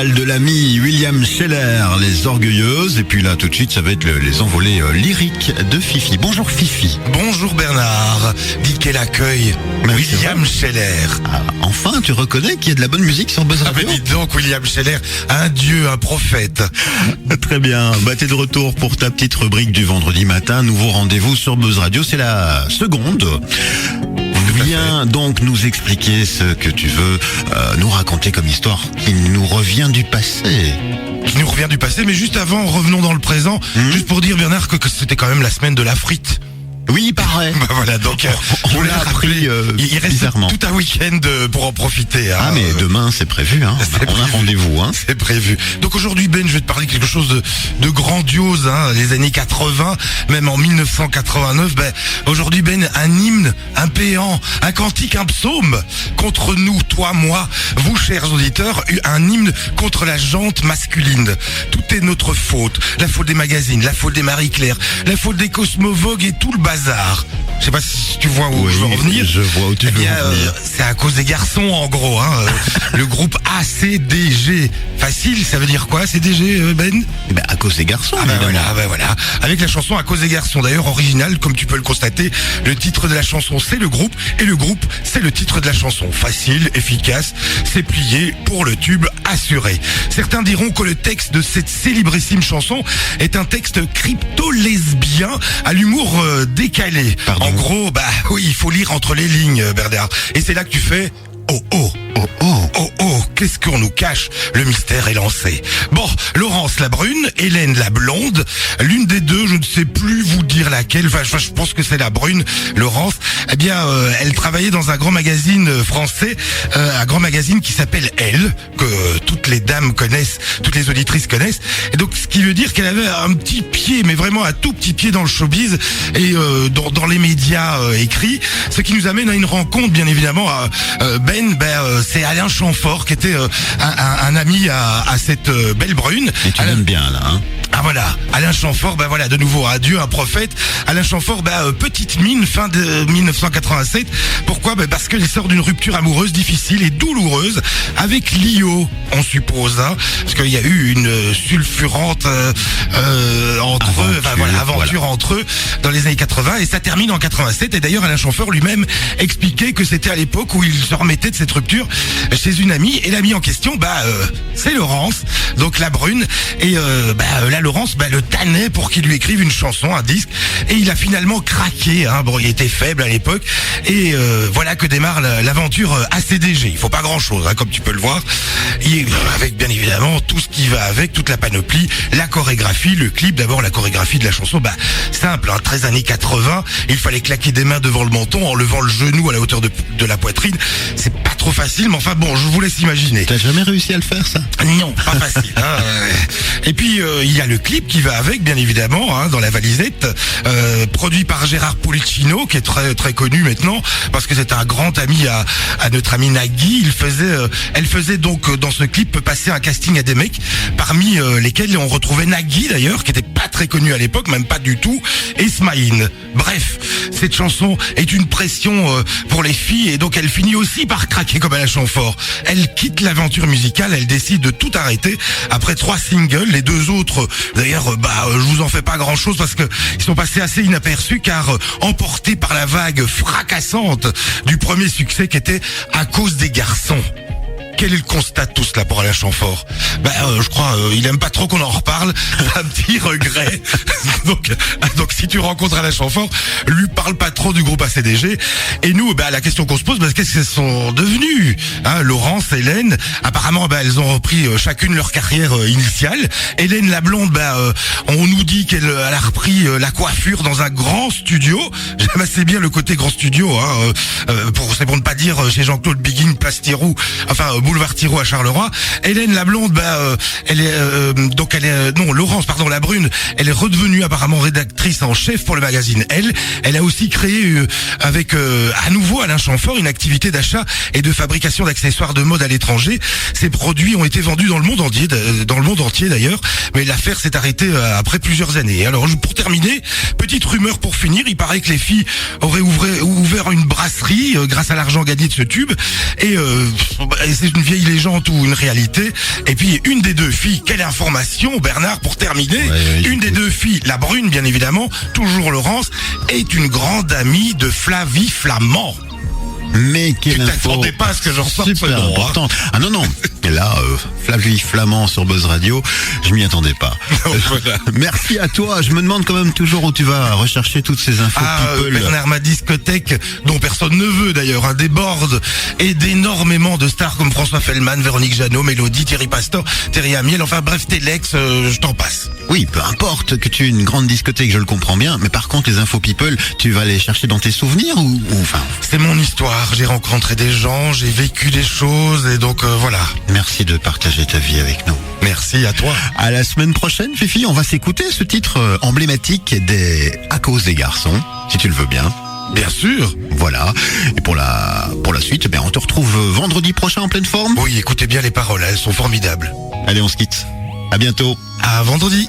musical de l'ami William Scheller, Les Orgueilleuses. Et puis là, tout de suite, ça va être les envolées lyriques de Fifi. Bonjour Fifi. Bonjour Bernard. Dis quel accueil. Mais William Scheller. Ah, enfin, tu reconnais qu'il y a de la bonne musique sur Buzz Ah Radio? mais dis donc, William Scheller, un dieu, un prophète. Très bien. Bah, t'es de retour pour ta petite rubrique du vendredi matin. Nouveau rendez-vous sur Buzz Radio. C'est la seconde. Viens donc nous expliquer ce que tu veux nous raconter comme histoire qui nous revient du passé. Qui nous revient du passé, mais juste avant, revenons dans le présent. Juste pour dire, Bernard, que c'était quand même la semaine de la frite. Oui, il paraît. Bah voilà, donc On l'a appris il reste bizarrement. tout un week-end pour en profiter. Hein. Ah mais demain c'est prévu, hein. C'est On a prévu. rendez-vous, hein. C'est prévu. Donc aujourd'hui, Ben, je vais te parler de quelque chose de grandiose, hein. Les années 80, même en 1989. Ben, aujourd'hui, Ben, un hymne, un péant, un cantique, un psaume contre nous, toi, moi, vous, chers auditeurs, un hymne contre la jante masculine. Tout est notre faute. La faute des magazines, la faute des Marie-Claire, la faute des Cosmovogue et tout le bazar. Je sais pas si tu vois où je veux en venir. Je vois où tu veux en venir. C'est à cause des garçons, en gros, hein. Le groupe ACDG. Facile, ça veut dire quoi, ACDG, Ben? Eh ben, à cause des garçons, Ah ben évidemment. voilà, ben voilà. Avec la chanson À cause des garçons, d'ailleurs originale, comme tu peux le constater. Le titre de la chanson, c'est le groupe, et le groupe, c'est le titre de la chanson. Facile, efficace, c'est plié pour le tube assuré. Certains diront que le texte de cette célébrissime chanson est un texte crypto-lesbien à l'humour décalé. Pardon. En gros, bah oui, il faut lire entre les lignes, Bernard. Et c'est là que tu fais oh oh. Oh oh. Oh oh, qu'est-ce qu'on nous cache? Le mystère est lancé. Bon, Laurence la brune, Hélène la blonde, l'une des deux, je ne sais plus vous dire laquelle, enfin je pense que c'est la brune, Laurence. Eh bien, elle travaillait dans un grand magazine français, un grand magazine qui s'appelle Elle, que toutes les dames connaissent, toutes les auditrices connaissent. Et donc, ce qui veut dire qu'elle avait un petit pied, mais vraiment un tout petit pied dans le showbiz et dans les médias écrits. Ce qui nous amène à une rencontre, bien évidemment, c'est Alain Chamfort qui était un ami à cette belle brune. Et tu l'aimes bien là, hein. Ah voilà, Alain Chamfort, ben voilà, de nouveau, un dieu, un prophète. Alain Chamfort, petite mine, fin de 1987. Pourquoi? Parce qu'il sort d'une rupture amoureuse difficile et douloureuse avec Lio, on suppose, hein, parce qu'il y a eu une sulfurante aventure entre eux dans les années 80 et ça termine en 87. Et d'ailleurs, Alain Chamfort lui-même expliquait que c'était à l'époque où il se remettait de cette rupture chez une amie et l'amie en question, c'est Laurence, donc la brune, et là Laurence le tannait pour qu'il lui écrive une chanson, un disque, et il a finalement craqué, hein. Bon, il était faible à l'époque, et voilà que démarre l'aventure ACDG. Il faut pas grand chose, hein, comme tu peux le voir, avec bien évidemment tout ce qui va avec, toute la panoplie, la chorégraphie, le clip. D'abord la chorégraphie de la chanson, simple, hein, 13 années 80, il fallait claquer des mains devant le menton en levant le genou à la hauteur de la poitrine. C'est pas trop facile, mais enfin bon, je vous laisse imaginer. T'as jamais réussi à le faire, ça? Non, pas facile. Hein. Et puis il y a le clip qui va avec, bien évidemment, hein, dans la valisette, produit par Gérard Policino, qui est très très connu maintenant, parce que c'est un grand ami à notre ami Nagui. Elle faisait donc dans ce clip passer un casting à des mecs, parmi lesquels on retrouvait Nagui d'ailleurs, qui était pas très connu à l'époque, même pas du tout, et Smaïn. Bref, cette chanson est une pression pour les filles, et donc elle finit aussi par craquer comme Alain Chamfort. Elle quitte l'aventure musicale, elle décide de tout arrêter après 3 singles. Les 2 autres, d'ailleurs, je vous en fais pas grand chose parce que ils sont passés assez inaperçus, car emportés par la vague fracassante du premier succès qui était À cause des garçons. Quel est le constat de tout cela pour Alain Chamfort? Je crois il aime pas trop qu'on en reparle. Un petit regret. donc si tu rencontres Alain Chamfort, lui parle pas trop du groupe ACDG. Et nous, la question qu'on se pose, qu'est-ce qu'elles sont devenues, hein? Laurence, Hélène, apparemment elles ont repris chacune leur carrière initiale. Hélène la blonde, on nous dit qu'elle a repris la coiffure dans un grand studio. J'aime assez bien le côté grand studio, hein, c'est pour ne pas dire chez Jean-Claude Biguin, Place Thirou, boulevard Thirou à Charleroi. Hélène la blonde, Laurence, la brune, elle est redevenue apparemment rédactrice en chef pour le magazine Elle. Elle a aussi créé avec à nouveau Alain Chamfort une activité d'achat et de fabrication d'accessoires de mode à l'étranger. Ces produits ont été vendus dans le monde entier d'ailleurs, mais l'affaire s'est arrêtée après plusieurs années. Alors pour terminer, petite rumeur pour finir, il paraît que les filles auraient ouvert une brasserie grâce à l'argent gagné de ce tube, et c'est une vieille légende ou une réalité. Et puis une des deux filles, quelle information Bernard pour terminer, une des deux filles, la brune bien évidemment, toujours Laurence, est une grande amie de Flavie Flamand. Mais quelle Tu info t'attendais pas à ce que j'en sorte ce super nom, hein. importante. Ah non, non. Et là, Flavie Flamand sur Buzz Radio, je m'y attendais pas. Voilà. Merci à toi. Je me demande quand même toujours où tu vas rechercher toutes ces infos people. Bernard, ma discothèque, dont personne ne veut d'ailleurs, hein, déborde et d'énormément de stars comme François Fellman, Véronique Jeannot, Mélodie, Thierry Pastor, Thierry Amiel, enfin bref, Telex, je t'en passe. Oui, peu importe que tu aies une grande discothèque, je le comprends bien, mais par contre les infos people, tu vas les chercher dans tes souvenirs ou enfin. C'est mon histoire, j'ai rencontré des gens, j'ai vécu des choses et donc voilà. Merci de partager ta vie avec nous. Merci à toi. À la semaine prochaine, Fifi, on va s'écouter ce titre emblématique des À cause des garçons, si tu le veux bien. Bien sûr. Voilà. Et pour la suite, on te retrouve vendredi prochain en pleine forme. Oui, écoutez bien les paroles, elles sont formidables. Allez, on se quitte. À bientôt. À vendredi.